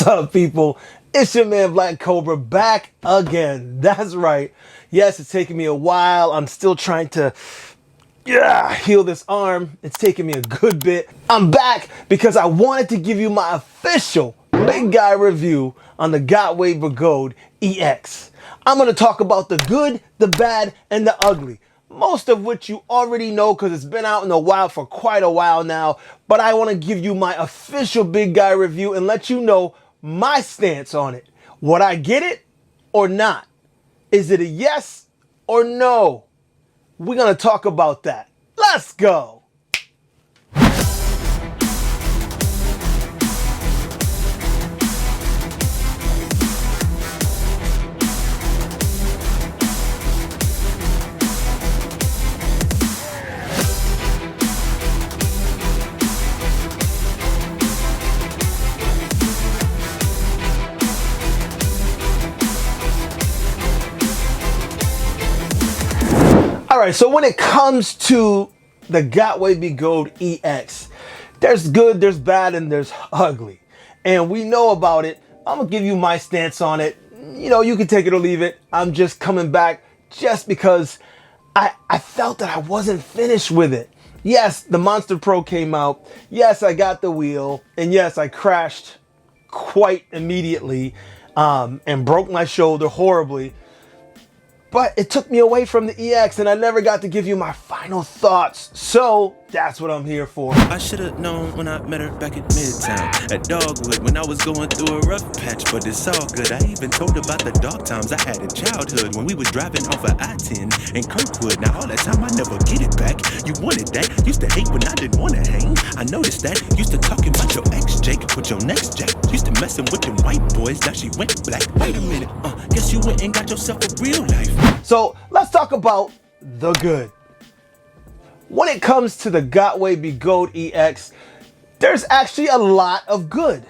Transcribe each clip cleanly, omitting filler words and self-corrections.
What's up, people? It's your man ThaBlackCobra back again. That's right. Yes, it's taking me a while. I'm still trying to heal this arm. It's taking me a good bit. I'm back because I wanted to give you my official big guy review on the Begode EX. I'm going to talk about the good, the bad, and the ugly. Most of which you already know because it's been out in the wild for quite a while now. But I want to give you my official big guy review and let you know my stance on it. Would I get it or not? Is it a yes or no? We're going to talk about that. Let's go. Alright, so when it comes to the Begode EX, there's good, there's bad, and there's ugly. And we know about it. I'm going to give you my stance on it. You know, you can take it or leave it. I'm just coming back just because I felt that I wasn't finished with it. Yes, the Monster Pro came out. Yes, I got the wheel. And yes, I crashed quite immediately and broke my shoulder horribly. But it took me away from the EX and I never got to give you my final thoughts. So that's what I'm here for. I should have known when I met her back at Midtown at Dogwood when I was going through a rough patch, but it's all good. I even told about the dark times I had in childhood when we was driving off of I-10 in Kirkwood. Now all that time I never get it back. You wanted that. Used to hate when I didn't want to hang. I noticed that. Used to talking about your ex Jake with your next Jack. Used to messing with them white boys. Now she went black. Wait a minute. Guess you went and got yourself a real life. So let's talk about the good. When it comes to the Begode EX, there's actually a lot of good.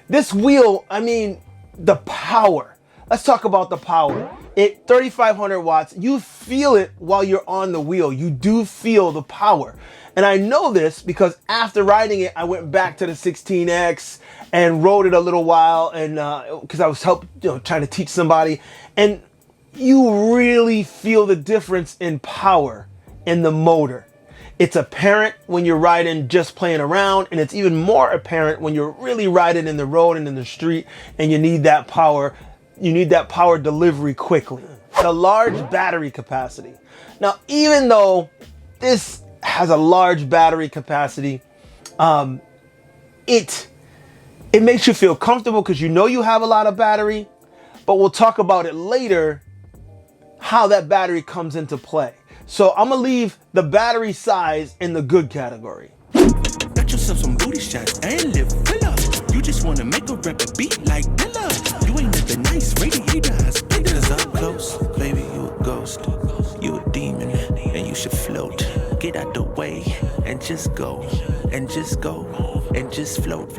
This wheel, I mean, the power. Let's talk about the power. It 3,500 watts. You feel it while you're on the wheel. You do feel the power. And I know this because after riding it, I went back to the 16X and rode it a little while, and because I was trying to teach somebody, and you really feel the difference in power in the motor. It's apparent when you're riding just playing around, and it's even more apparent when you're really riding in the road and in the street and you need that power. You need that power delivery quickly. The large battery capacity. Now, even though this has a large battery capacity, it makes you feel comfortable because you know you have a lot of battery, but we'll talk about it later how that battery comes into play. So I'm gonna leave the battery size in the good category. Got yourself some booty shots and lip filler. You just wanna make a rapper beat like Dilla. You ain't nothing nice, radiators. Cause up close, baby, you a ghost. You a demon, and you should float. Get out the way and just go, and just go, and just float.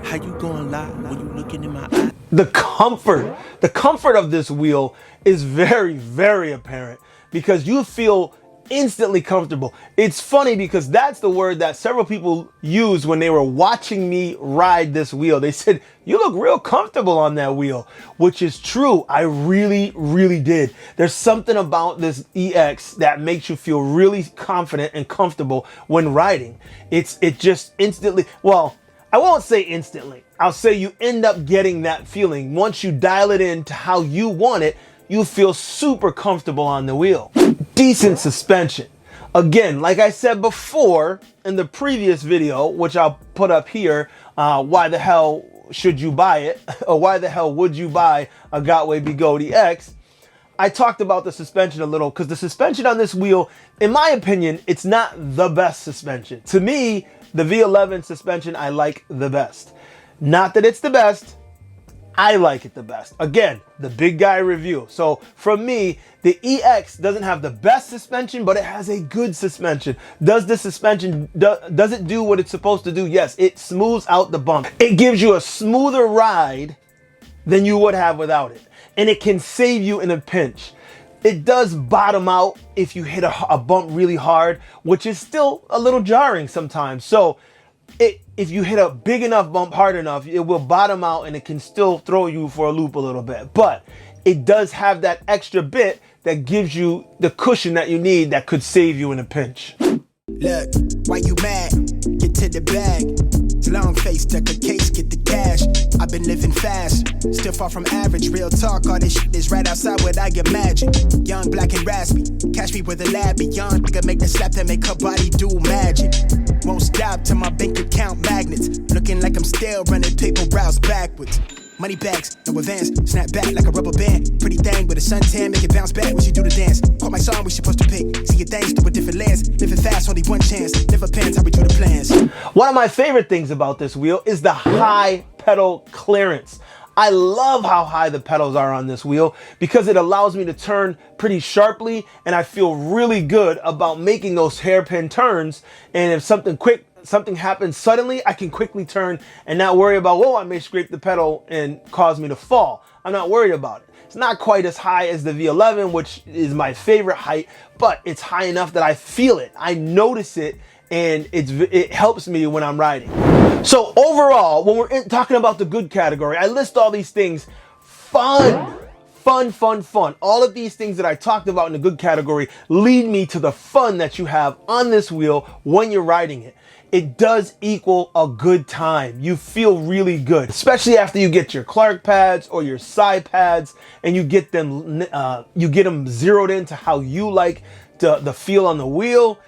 How you gonna lie when you looking in my eye? The comfort of this wheel is very, very apparent because you feel instantly comfortable. It's funny because that's the word that several people used when they were watching me ride this wheel. They said, you look real comfortable on that wheel, which is true. I really, really did. There's something about this EX that makes you feel really confident and comfortable when riding. It just instantly, well, I won't say instantly. I'll say you end up getting that feeling. Once you dial it in to how you want it, you feel super comfortable on the wheel. Decent suspension. Again, like I said before in the previous video, which I'll put up here, why the hell should you buy it? Or why the hell would you buy a Begode EX? I talked about the suspension a little because the suspension on this wheel, in my opinion, it's not the best suspension. To me, the V11 suspension I like the best. Not that it's the best, I like it the best. Again, the big guy review. So for me, the EX doesn't have the best suspension, but it has a good suspension. Does the suspension, does it do what it's supposed to do? Yes, it smooths out the bump. It gives you a smoother ride than you would have without it. And it can save you in a pinch. It does bottom out if you hit a bump really hard, which is still a little jarring sometimes. So if you hit a big enough bump hard enough, it will bottom out and it can still throw you for a loop a little bit. But it does have that extra bit that gives you the cushion that you need that could save you in a pinch. Look, why you mad? Get to the bag. Long face, deck a case, get the cash. I've been living fast, still far from average. Real talk, all this shit is right outside what I imagine. Young, black, and raspy. Catch me with a lab beyond. Nigga make the slap that make her body do magic. Won't stop till my bank account magnets. Looking like I'm still running paper routes backwards. Money bags, no advance, snap back like a rubber band. Pretty thing with a suntan, make it bounce back when you do the dance. Call my song, we supposed to pick. See your things through a different lens. Living fast, only one chance. Never pants, how we do the plans. One of my favorite things about this wheel is the high pedal clearance. I love how high the pedals are on this wheel because it allows me to turn pretty sharply, and I feel really good about making those hairpin turns. And if something happens suddenly, I can quickly turn and not worry about, whoa, I may scrape the pedal and cause me to fall. I'm not worried about it. It's not quite as high as the V11, which is my favorite height, but it's high enough that I feel it. I notice it, and it helps me when I'm riding. So overall, when we're talking about the good category, I list all these things. Fun. All of these things that I talked about in the good category lead me to the fun that you have on this wheel when you're riding it. It does equal a good time. You feel really good, especially after you get your Clark pads or your side pads and you get them zeroed into how you like the feel on the wheel.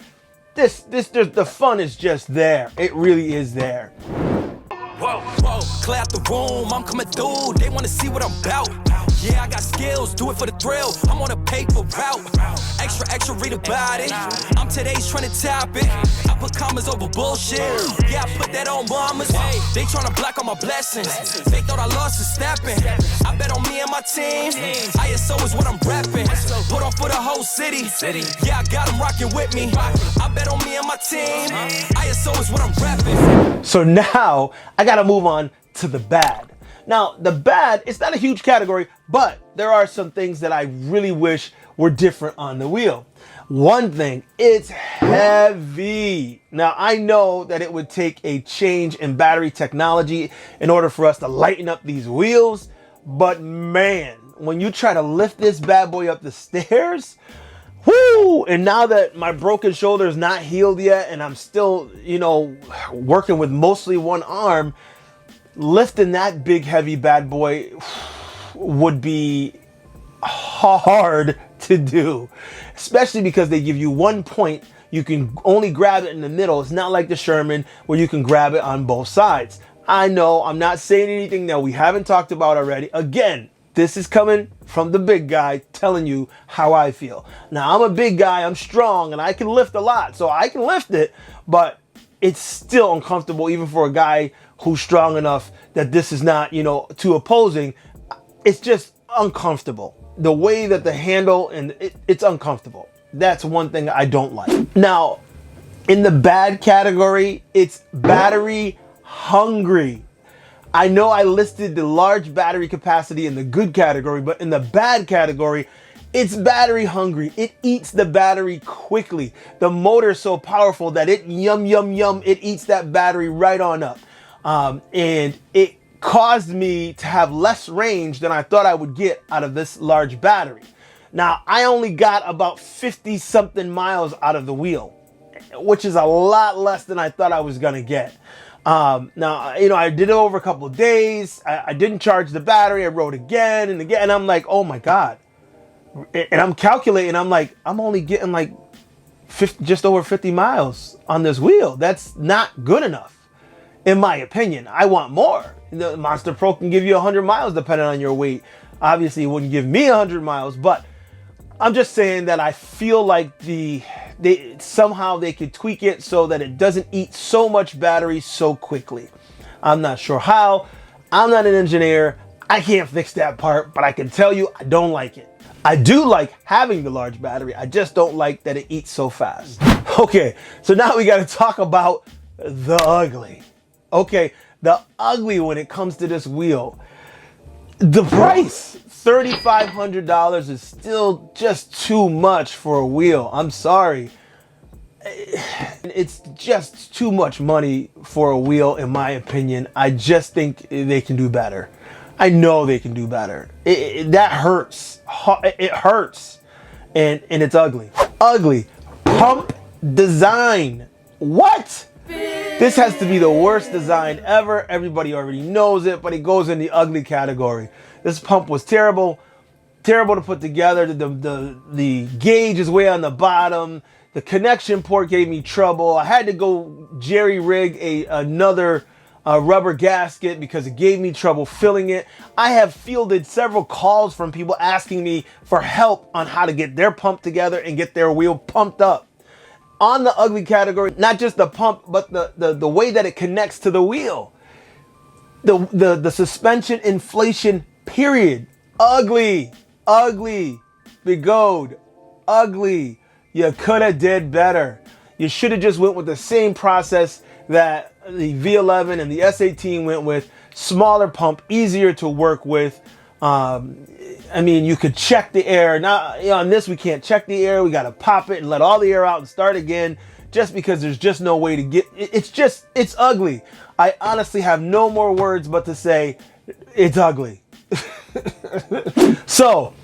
The fun is just there. It really is there. Whoa, clear out the room, I'm coming through, they wanna see what I'm about. Yeah, I got skills, do it for the thrill, I'm on a paper route. Extra, read about it, I'm today's trending topic. I put commas over bullshit, yeah, I put that on mamas. They tryna block all my blessings, they thought I lost the snapping. I bet on me and my team, ISO is what I'm rapping. Put on for the whole city, yeah, I got them rocking with me. I bet on me and my team, ISO is what I'm rapping. So now, I gotta move on to the bad. Now, the bad, it's not a huge category, but there are some things that I really wish were different on the wheel. One thing, it's heavy. Now, I know that it would take a change in battery technology in order for us to lighten up these wheels, but man, when you try to lift this bad boy up the stairs, whoo! And now that my broken shoulder is not healed yet and I'm still, working with mostly one arm, lifting that big heavy bad boy would be hard to do, especially because they give you 1 point. You can only grab it in the middle. It's not like the Sherman where you can grab it on both sides. I know I'm not saying anything that we haven't talked about already. Again, this is coming from the big guy telling you how I feel. Now, I'm a big guy, I'm strong, and I can lift a lot, so I can lift it, but it's still uncomfortable even for a guy who's strong enough that this is not, too opposing. It's just uncomfortable. The way that the handle, and it's uncomfortable. That's one thing I don't like. Now, in the bad category, it's battery hungry. I know I listed the large battery capacity in the good category, but in the bad category, it's battery hungry. It eats the battery quickly. The motor is so powerful that it it eats that battery right on up. And it caused me to have less range than I thought I would get out of this large battery. Now, I only got about 50 something miles out of the wheel, which is a lot less than I thought I was gonna get. Now, I did it over a couple of days. I didn't charge the battery. I rode again and again. And I'm like, oh my God. And I'm calculating. I'm like, I'm only getting like just over 50 miles on this wheel. That's not good enough, in my opinion. I want more. The Monster Pro can give you 100 miles depending on your weight. Obviously, it wouldn't give me 100 miles, but I'm just saying that I feel like somehow they could tweak it so that it doesn't eat so much battery so quickly. I'm not sure how. I'm not an engineer. I can't fix that part, but I can tell you I don't like it. I do like having the large battery. I just don't like that it eats so fast. Okay, so now we got to talk about the ugly. Okay, the ugly when it comes to this wheel. The price, $3,500, is still just too much for a wheel. I'm sorry. It's just too much money for a wheel, in my opinion. I just think they can do better. I know they can do better. That hurts. It hurts. And it's ugly. Ugly. Pump design. What? This has to be the worst design ever. Everybody already knows it, but it goes in the ugly category. This pump was terrible. Terrible to put together. The gauge is way on the bottom. The connection port gave me trouble. I had to go jerry rig another rubber gasket because it gave me trouble filling it. I have fielded several calls from people asking me for help on how to get their pump together and get their wheel pumped up. On the ugly category, not just the pump, but the way that it connects to the wheel. The suspension inflation, period. Ugly. Ugly. Begode. Ugly. You could have did better. You should have just went with the same process that the V11 and the S18 went with. Smaller pump, easier to work with. I mean, you could check the air. Now, on this, we can't check the air. We got to pop it and let all the air out and start again, just because there's just no way to get it's ugly. I honestly have no more words but to say it's ugly. So,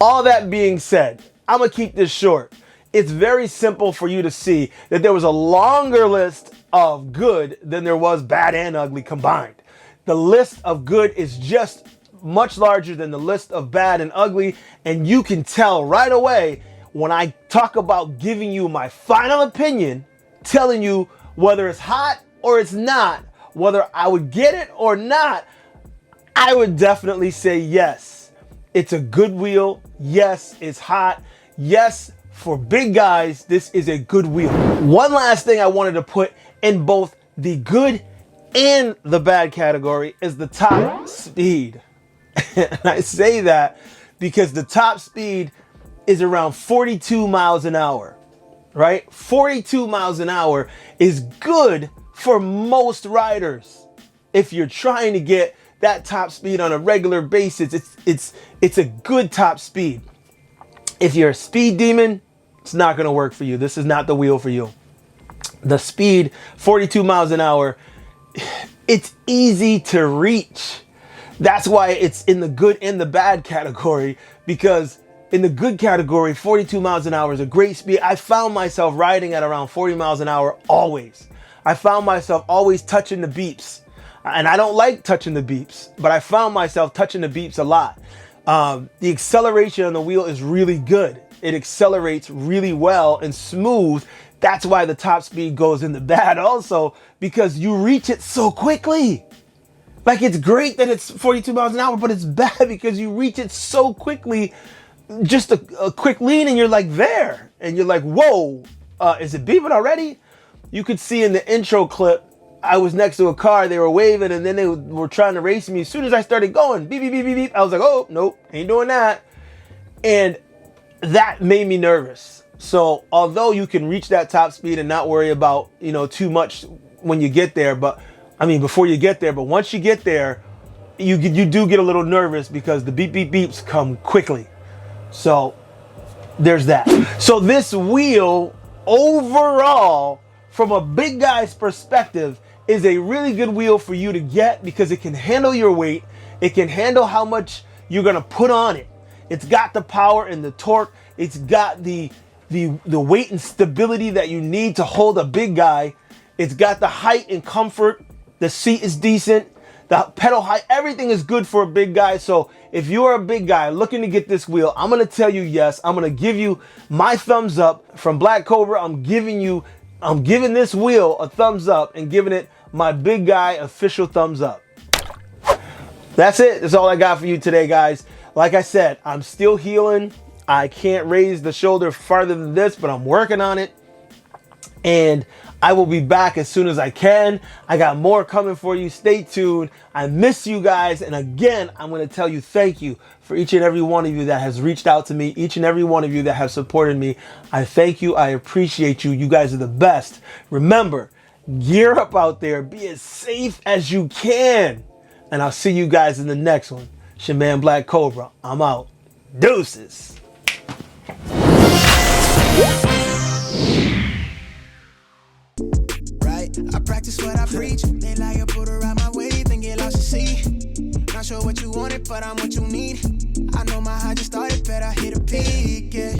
all that being said, I'm going to keep this short. It's very simple for you to see that there was a longer list of good than there was bad and ugly combined. The list of good is just much larger than the list of bad and ugly, and you can tell right away when I talk about giving you my final opinion, telling you whether it's hot or it's not, whether I would get it or not. I would definitely say yes. It's a good wheel. Yes, it's hot. Yes, for big guys, this is a good wheel. One last thing I wanted to put in both the good and the bad category is the top speed. And I say that because the top speed is around 42 miles an hour, right? 42 miles an hour is good for most riders. If you're trying to get that top speed on a regular basis, it's a good top speed. If you're a speed demon, it's not going to work for you. This is not the wheel for you. The speed, 42 miles an hour, it's easy to reach. That's why it's in the good and the bad category, because in the good category, 42 miles an hour is a great speed. I found myself riding at around 40 miles an hour always. I found myself always touching the beeps. And I don't like touching the beeps, but I found myself touching the beeps a lot. The acceleration on the wheel is really good. It accelerates really well and smooth. That's why the top speed goes in the bad also, because you reach it so quickly. Like, it's great that it's 42 miles an hour, but it's bad because you reach it so quickly. Just a quick lean and you're like there. And you're like, whoa, is it beeping already? You could see in the intro clip, I was next to a car, they were waving, and then they were trying to race me. As soon as I started going, beep, beep, beep, beep, beep, I was like, oh, nope, ain't doing that. And that made me nervous. So although you can reach that top speed and not worry about, too much when you get there, before you get there, but once you get there, you do get a little nervous because the beep, beep, beeps come quickly. So there's that. So this wheel overall, from a big guy's perspective, is a really good wheel for you to get because it can handle your weight. It can handle how much you're going to put on it. It's got the power and the torque. It's got the weight and stability that you need to hold a big guy. It's got the height and comfort. The seat is decent. The pedal height, everything is good for a big guy. So if you're a big guy looking to get this wheel, I'm going to tell you yes. I'm going to give you my thumbs up from ThaBlackCobra. I'm giving this wheel a thumbs up and giving it my big guy official thumbs up. That's it. That's all I got for you today, guys. Like I said, I'm still healing. I can't raise the shoulder farther than this, but I'm working on it. And I will be back as soon as I can. I got more coming for you. Stay tuned. I miss you guys. And again, I'm going to tell you thank you for each and every one of you that has reached out to me, each and every one of you that have supported me. I thank you. I appreciate you. You guys are the best. Remember, gear up out there. Be as safe as you can. And I'll see you guys in the next one. It's your man, ThaBlackCobra. I'm out. Deuces. I preach. They lie, put her out my way, think it lost to see. Not sure what you wanted, but I'm what you need. I know my high just started, better hit a peak, yeah.